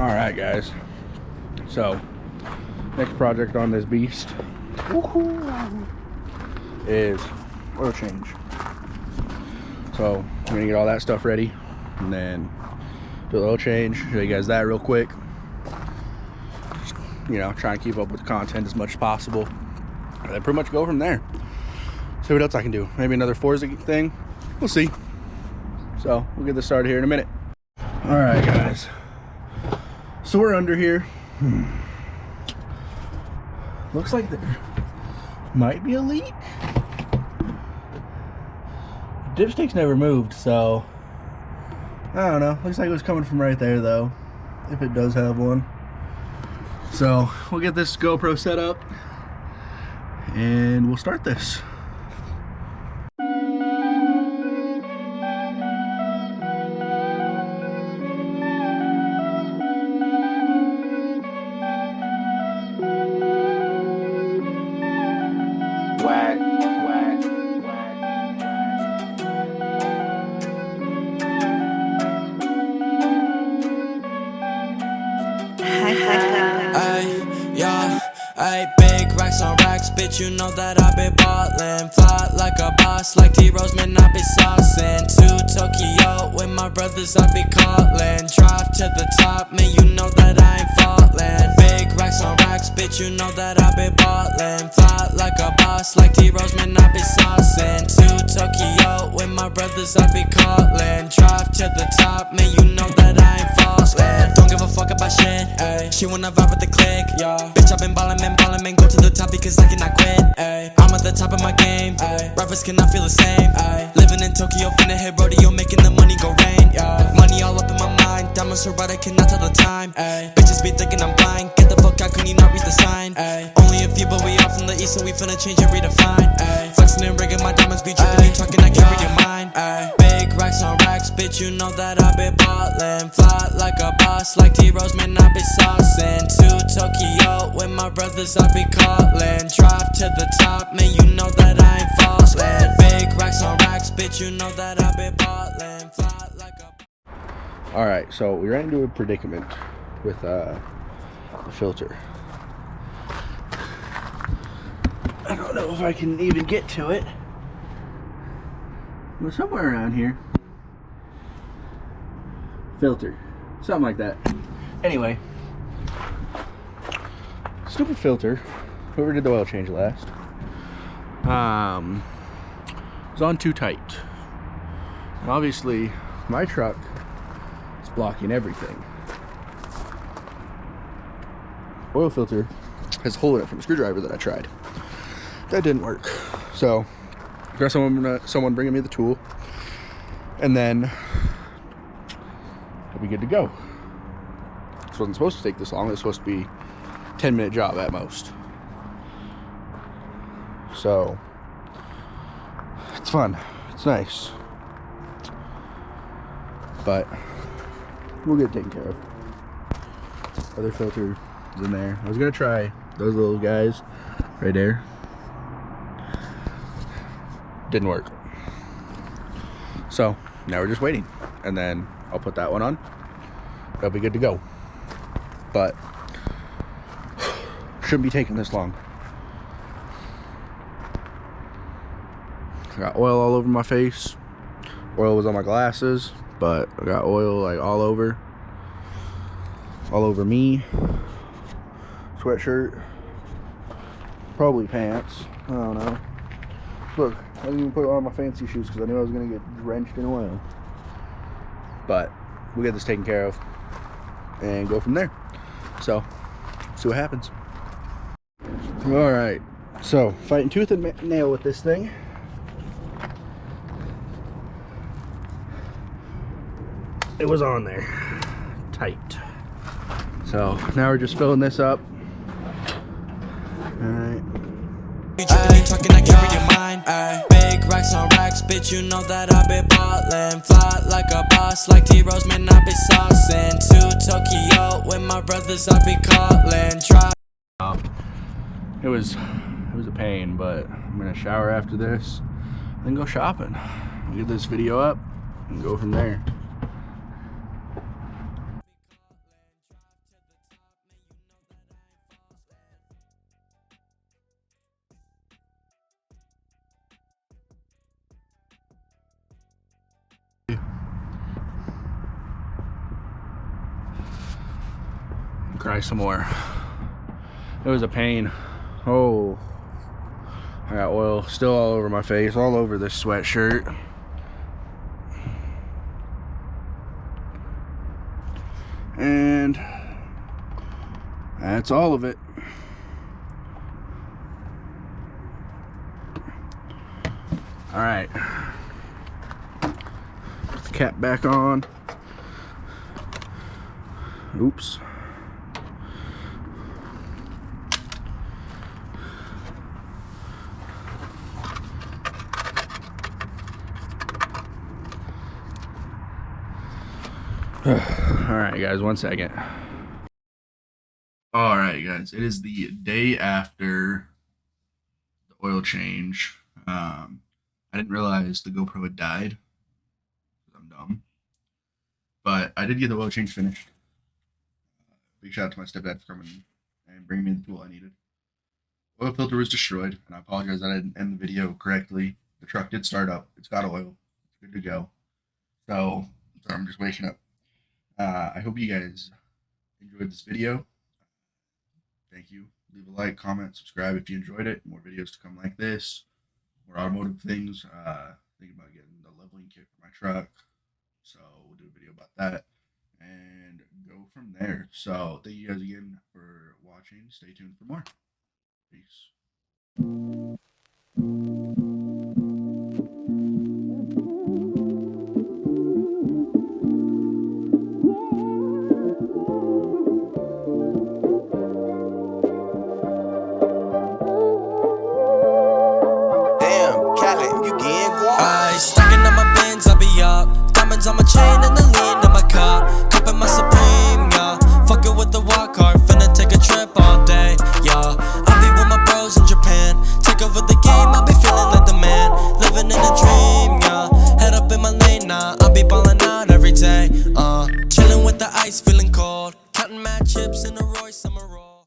Alright guys, so next project on this beast is oil change. So I'm gonna get all that stuff ready and then do the oil change, show you guys that real quick. Just, you know, try and keep up with the content as much as possible, and then pretty much go from there. See what else I can do. Maybe another Forza thing, we'll see. So we'll get this started here in a minute. All right guys, so we're under here. Looks like there might be a leak. Dipstick's never moved, so I don't know. Looks like it was coming from right there though, if it does have one. So we'll get this GoPro set up and we'll start this. Bitch, you know that I been ballin', fly like a boss, like T-Rose, man, I be saucin'. To Tokyo, with my brothers, I be callin'. Drive to the top, man, you know that I ain't fallin'. Big racks on racks, bitch, you know that I been ballin', fly like a boss, like T-Rose, man, I be saucin'. To Tokyo, with my brothers, I be callin'. Drive to the top, man, you know that I ain't fallin'. Don't give a fuck about shit, ayy. She wanna vibe with the click, yeah. Bitch, I been ballin', man, go to the top because I cannot quit, ayy. I'm at the top of my game, ayy. Rappers cannot feel the same, ayy. Living in Tokyo, finna hit rodeo, making the money go rain, yeah. Money all up in my mind, diamonds so bright I cannot tell the time, ayy. Bitches be thinking I'm blind, get the fuck out, can you not read the sign, ayy. Only a few, but we all from the east, so we finna change and redefine, ayy. Flexing and rigging, my diamonds be dripping, you talking, I can't read your mind, ayy. Big racks on racks, bitch, you know that I been ballin', fly like a boss, like T-Rose, man, I be saucin'. To Tokyo, with my brothers, I be callin'. Drive to the top, man, you know that I ain't fallin'. Big racks on racks, bitch, you know that I been ballin', fly like a... Alright, so we ran into a predicament with the filter. I don't know if I can even get to it. It was somewhere around here. Filter. Something like that. Anyway. Stupid filter. Whoever did the oil change last. Was on too tight. And obviously, my truck is blocking everything. Oil filter has a hole in it from a screwdriver that I tried. That didn't work. So, I got someone bringing me the tool, and then I'll be good to go. This wasn't supposed to take this long. It was supposed to be a 10-minute job at most. So, it's fun. It's nice. But we'll get it taken care of. Other filter is in there. I was gonna try those little guys right there. Didn't work. So now we're just waiting, and then I'll put that one on. That'll be good to go. But shouldn't be taking this long. I got oil all over my face. Oil was on my glasses, but I got oil like all over me. Sweatshirt, probably pants, I don't know. Look, I didn't even put on my fancy shoes because I knew I was going to get drenched in oil. But we'll get this taken care of and go from there. So, see what happens. Alright, so fighting tooth and nail with this thing. It was on there, tight. So now we're just filling this up. Alright. Talking, I can't read your mind. Big racks on racks, bitch, you know that I been ballin', fly like a boss, like T-Rose, man, I be saucin'. To Tokyo, with my brothers, I be callin'. Drive. It was a pain, but I'm gonna shower after this, then go shopping. I'll get this video up and go from there. cry some more. It was a pain. Oh, I got oil still all over my face, all over this sweatshirt. And that's all of it. All right, put the cap back on. Oops. Alright guys, 1 second. Alright guys, it is the day after the oil change. I didn't realize the GoPro had died. I'm dumb. But I did get the oil change finished. Big shout out to my stepdad for coming and bringing me the tool I needed. Oil filter was destroyed, and I apologize that I didn't end the video correctly. The truck did start up. It's got oil. It's good to go. So I'm just waking up. I hope you guys enjoyed this video. Thank you. Leave a like, comment, subscribe if you enjoyed it. More videos to come like this. More automotive things. Thinking about getting the leveling kit for my truck. So we'll do a video about that and go from there. So thank you guys again for watching. Stay tuned for more. Peace. Stacking on my bins, I be up. Diamonds on my chain and the lean in my cup. Cupping my Supreme, yeah. Fucking with the walk hard, finna take a trip all day, yeah. I be with my bros in Japan. Take over the game, I be feeling like the man. Living in a dream, yeah. Head up in my lane now, I be ballin' out every day, chilling with the ice, feeling cold. Counting mad chips in a Royce, I'm a roll.